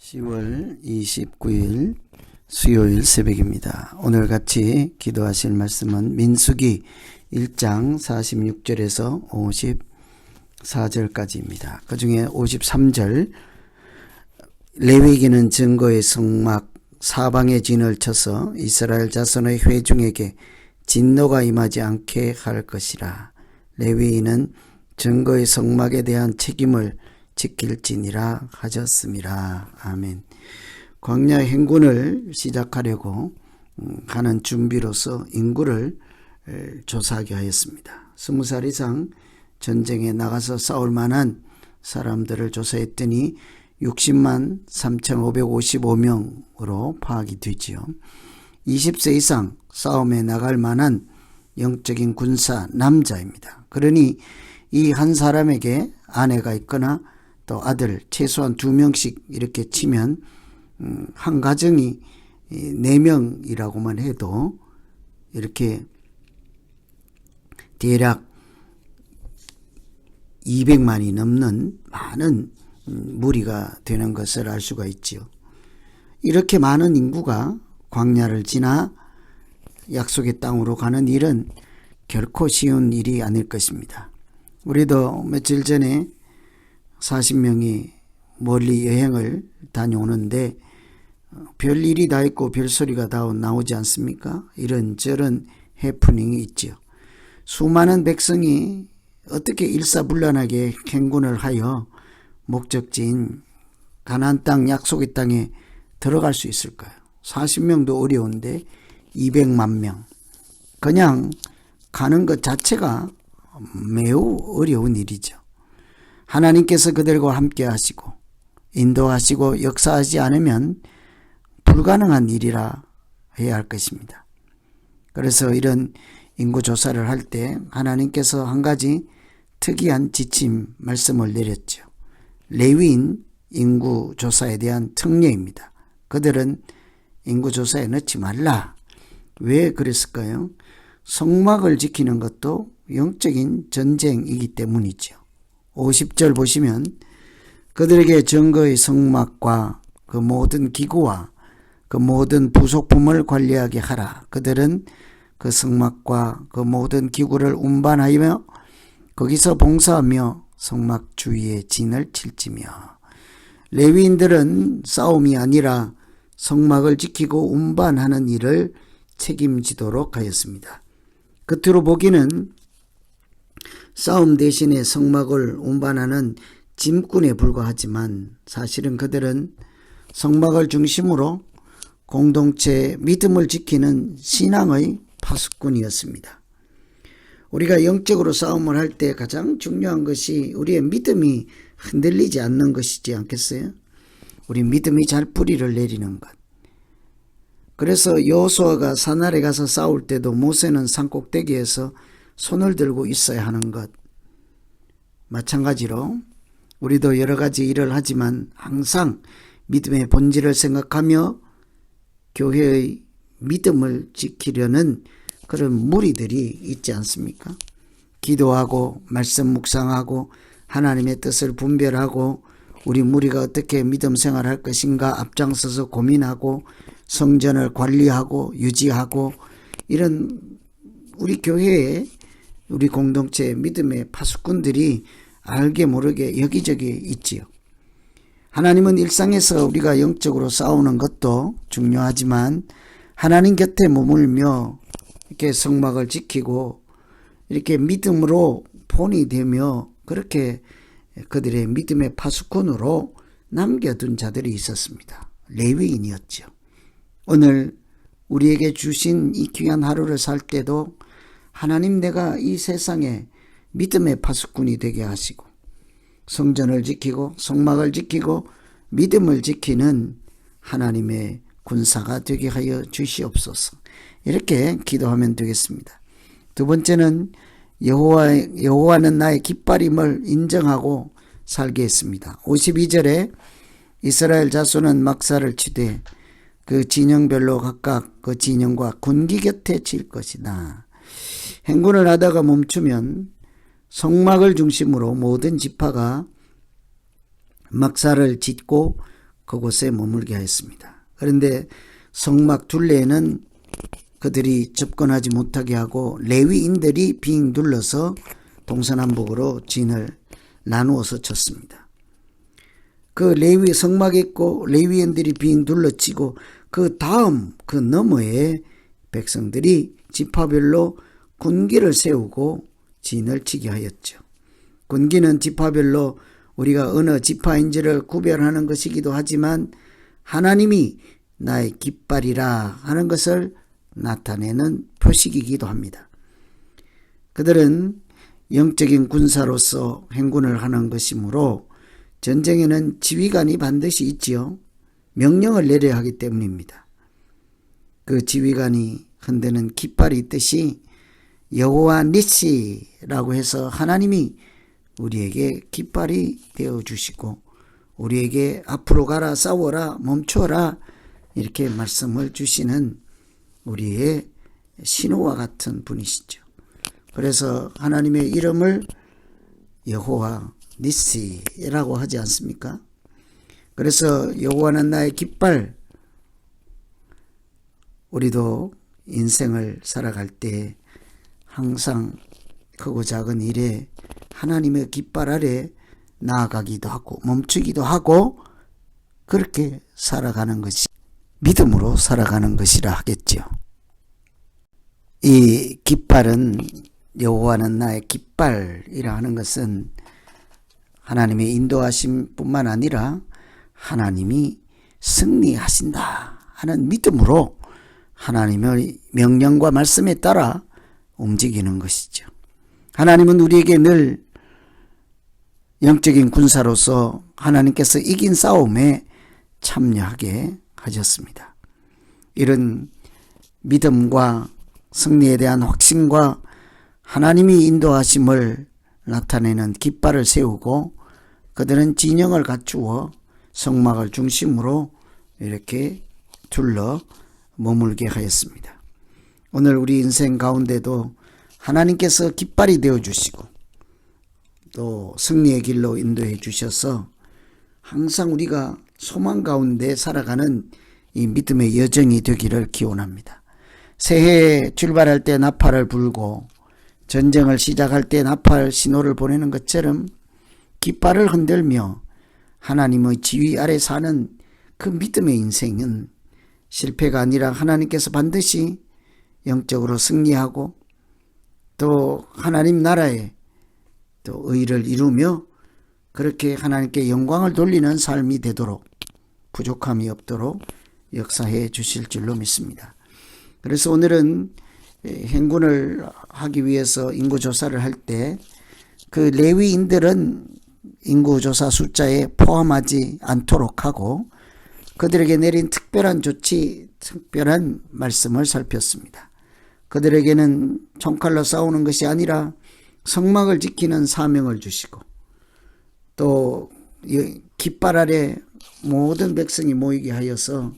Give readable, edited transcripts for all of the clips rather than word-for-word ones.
10월 29일 수요일 새벽입니다. 오늘 같이 기도하실 말씀은 민수기 1장 46절에서 54절까지입니다. 그 중에 53절 레위기는 증거의 성막 사방에 진을 쳐서 이스라엘 자손의 회중에게 진노가 임하지 않게 할 것이라. 레위인은 증거의 성막에 대한 책임을 지킬지니라 하셨습니다. 아멘. 광야 행군을 시작하려고 하는 준비로서 인구를 조사하게 하였습니다. 20살 이상 전쟁에 나가서 싸울 만한 사람들을 조사했더니 60만 3,555명으로 파악이 되지요. 20세 이상 싸움에 나갈 만한 영적인 군사 남자입니다. 그러니 이 한 사람에게 아내가 있거나 또 아들 최소한 2명씩 이렇게 치면 한 가정이 4명이라고만 해도 이렇게 대략 200만이 넘는 많은 무리가 되는 것을 알 수가 있지요. 이렇게 많은 인구가 광야를 지나 약속의 땅으로 가는 일은 결코 쉬운 일이 아닐 것입니다. 우리도 며칠 전에 40명이 멀리 여행을 다녀오는데 별일이 다 있고 별소리가 다 나오지 않습니까? 이런저런 해프닝이 있죠. 수많은 백성이 어떻게 일사불란하게 행군을 하여 목적지인 가나안 땅 약속의 땅에 들어갈 수 있을까요? 40명도 어려운데 200만 명. 그냥 가는 것 자체가 매우 어려운 일이죠. 하나님께서 그들과 함께 하시고 인도하시고 역사하지 않으면 불가능한 일이라 해야 할 것입니다. 그래서 이런 인구조사를 할 때 하나님께서 한 가지 특이한 지침 말씀을 내렸죠. 레위인 인구조사에 대한 특례입니다. 그들은 인구조사에 넣지 말라. 왜 그랬을까요? 성막을 지키는 것도 영적인 전쟁이기 때문이죠. 50절 보시면 그들에게 증거의 성막과 그 모든 기구와 그 모든 부속품을 관리하게 하라. 그들은 그 성막과 그 모든 기구를 운반하며 거기서 봉사하며 성막 주위에 진을 칠지며. 레위인들은 싸움이 아니라 성막을 지키고 운반하는 일을 책임지도록 하였습니다. 겉으로 보기는 싸움 대신에 성막을 운반하는 짐꾼에 불과하지만 사실은 그들은 성막을 중심으로 공동체 믿음을 지키는 신앙의 파수꾼이었습니다. 우리가 영적으로 싸움을 할 때 가장 중요한 것이 우리의 믿음이 흔들리지 않는 것이지 않겠어요? 우리 믿음이 잘 뿌리를 내리는 것. 그래서 여호수아가 산 아래 가서 싸울 때도 모세는 산꼭대기에서 손을 들고 있어야 하는 것. 마찬가지로 우리도 여러 가지 일을 하지만 항상 믿음의 본질을 생각하며 교회의 믿음을 지키려는 그런 무리들이 있지 않습니까? 기도하고 말씀 묵상하고 하나님의 뜻을 분별하고 우리 무리가 어떻게 믿음 생활할 것인가 앞장서서 고민하고 성전을 관리하고 유지하고 이런 우리 교회에 우리 공동체의 믿음의 파수꾼들이 알게 모르게 여기저기 있지요. 하나님은 일상에서 우리가 영적으로 싸우는 것도 중요하지만 하나님 곁에 머물며 이렇게 성막을 지키고 이렇게 믿음으로 본이 되며 그렇게 그들의 믿음의 파수꾼으로 남겨둔 자들이 있었습니다. 레위인이었죠. 오늘 우리에게 주신 이 귀한 하루를 살 때도 하나님 내가 이 세상에 믿음의 파수꾼이 되게 하시고 성전을 지키고 성막을 지키고 믿음을 지키는 하나님의 군사가 되게 하여 주시옵소서. 이렇게 기도하면 되겠습니다. 두 번째는 여호와는 나의 깃발임을 인정하고 살게 했습니다. 52절에 이스라엘 자손은 막사를 치되 그 진영별로 각각 그 진영과 군기 곁에 칠 것이다. 행군을 하다가 멈추면 성막을 중심으로 모든 지파가 막사를 짓고 그곳에 머물게 하였습니다. 그런데 성막 둘레에는 그들이 접근하지 못하게 하고 레위인들이 빙 둘러서 동서남북으로 진을 나누어서 쳤습니다. 그 레위 성막에 있고 레위인들이 빙 둘러치고 그 다음 그 너머에 백성들이 지파별로 군기를 세우고 진을 치게 하였죠. 군기는 지파별로 우리가 어느 지파인지를 구별하는 것이기도 하지만 하나님이 나의 깃발이라 하는 것을 나타내는 표식이기도 합니다. 그들은 영적인 군사로서 행군을 하는 것이므로 전쟁에는 지휘관이 반드시 있지요. 명령을 내려야 하기 때문입니다. 그 지휘관이 흔드는 깃발이 있듯이 여호와 니시라고 해서 하나님이 우리에게 깃발이 되어주시고 우리에게 앞으로 가라, 싸워라, 멈춰라 이렇게 말씀을 주시는 우리의 신호와 같은 분이시죠. 그래서 하나님의 이름을 여호와 니시라고 하지 않습니까? 그래서 여호와는 나의 깃발. 우리도 인생을 살아갈 때 항상 크고 작은 일에 하나님의 깃발 아래 나아가기도 하고 멈추기도 하고 그렇게 살아가는 것이 믿음으로 살아가는 것이라 하겠죠. 이 깃발은 여호와는 나의 깃발이라 하는 것은 하나님의 인도하심 뿐만 아니라 하나님이 승리하신다 하는 믿음으로 하나님의 명령과 말씀에 따라 움직이는 것이죠. 하나님은 우리에게 늘 영적인 군사로서 하나님께서 이긴 싸움에 참여하게 하셨습니다. 이런 믿음과 승리에 대한 확신과 하나님이 인도하심을 나타내는 깃발을 세우고 그들은 진영을 갖추어 성막을 중심으로 이렇게 둘러 머물게 하였습니다. 오늘 우리 인생 가운데도 하나님께서 깃발이 되어주시고 또 승리의 길로 인도해 주셔서 항상 우리가 소망 가운데 살아가는 이 믿음의 여정이 되기를 기원합니다. 새해에 출발할 때 나팔을 불고 전쟁을 시작할 때 나팔 신호를 보내는 것처럼 깃발을 흔들며 하나님의 지휘 아래 사는 그 믿음의 인생은 실패가 아니라 하나님께서 반드시 영적으로 승리하고 또 하나님 나라에 또 의를 이루며 그렇게 하나님께 영광을 돌리는 삶이 되도록 부족함이 없도록 역사해 주실 줄로 믿습니다. 그래서 오늘은 행군을 하기 위해서 인구조사를 할 때 그 레위인들은 인구조사 숫자에 포함하지 않도록 하고 그들에게 내린 특별한 조치, 특별한 말씀을 살폈습니다. 그들에게는 총칼로 싸우는 것이 아니라 성막을 지키는 사명을 주시고 또 깃발 아래 모든 백성이 모이게 하여서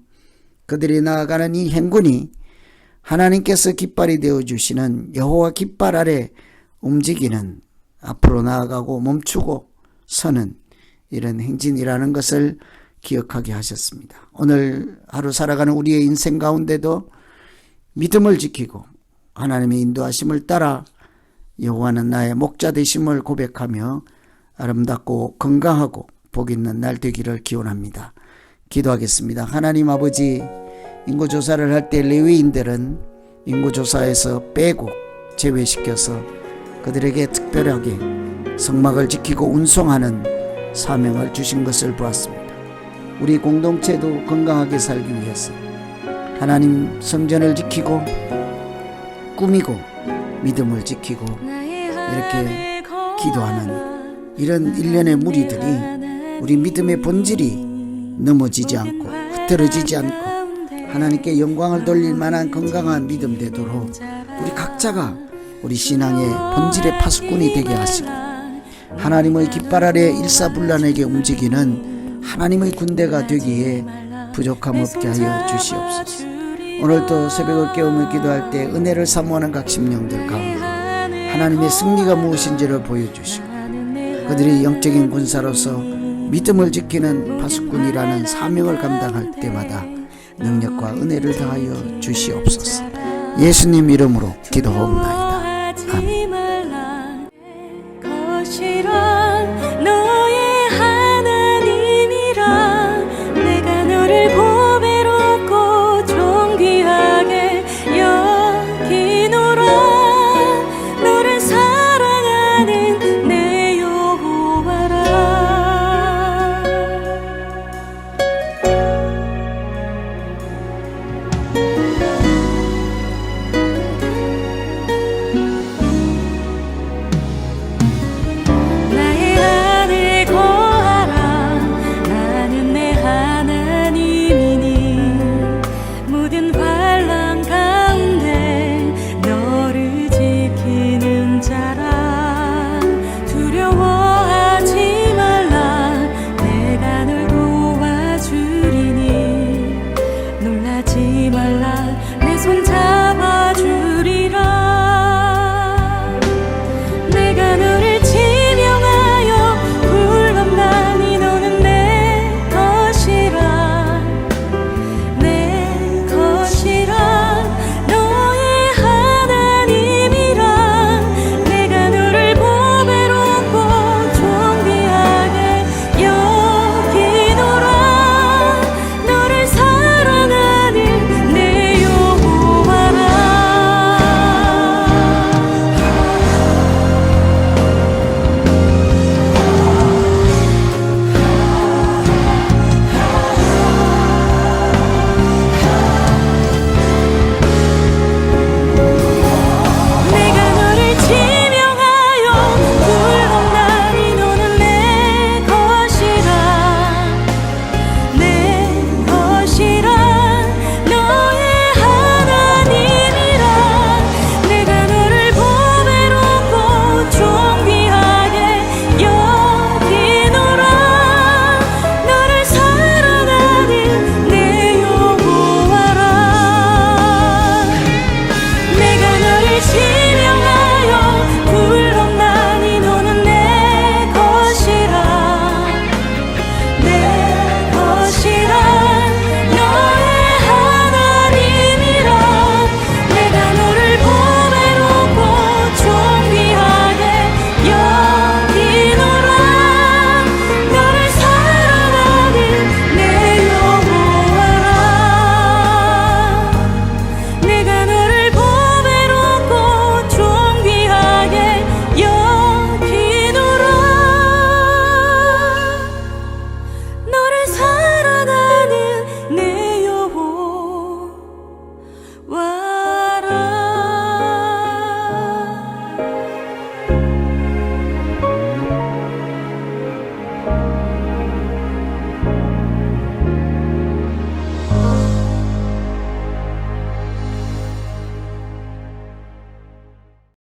그들이 나아가는 이 행군이 하나님께서 깃발이 되어주시는 여호와 깃발 아래 움직이는 앞으로 나아가고 멈추고 서는 이런 행진이라는 것을 기억하게 하셨습니다. 오늘 하루 살아가는 우리의 인생 가운데도 믿음을 지키고 하나님의 인도하심을 따라 여호와는 나의 목자 되심을 고백하며 아름답고 건강하고 복 있는 날 되기를 기원합니다. 기도하겠습니다. 하나님 아버지, 인구조사를 할 때 레위인들은 인구조사에서 빼고 제외시켜서 그들에게 특별하게 성막을 지키고 운송하는 사명을 주신 것을 보았습니다. 우리 공동체도 건강하게 살기 위해서 하나님 성전을 지키고 꾸미고 믿음을 지키고 이렇게 기도하는 이런 일련의 무리들이 우리 믿음의 본질이 넘어지지 않고 흐트러지지 않고 하나님께 영광을 돌릴 만한 건강한 믿음 되도록 우리 각자가 우리 신앙의 본질의 파수꾼이 되게 하시고 하나님의 깃발 아래 일사불란하게 움직이는 하나님의 군대가 되기에 부족함 없게 하여 주시옵소서. 오늘도 새벽을 깨우며 기도할 때 은혜를 사모하는 각 심령들 가운데 하나님의 승리가 무엇인지를 보여주시고 그들이 영적인 군사로서 믿음을 지키는 파수꾼이라는 사명을 감당할 때마다 능력과 은혜를 더하여 주시옵소서. 예수님 이름으로 기도하옵나이다. 아멘.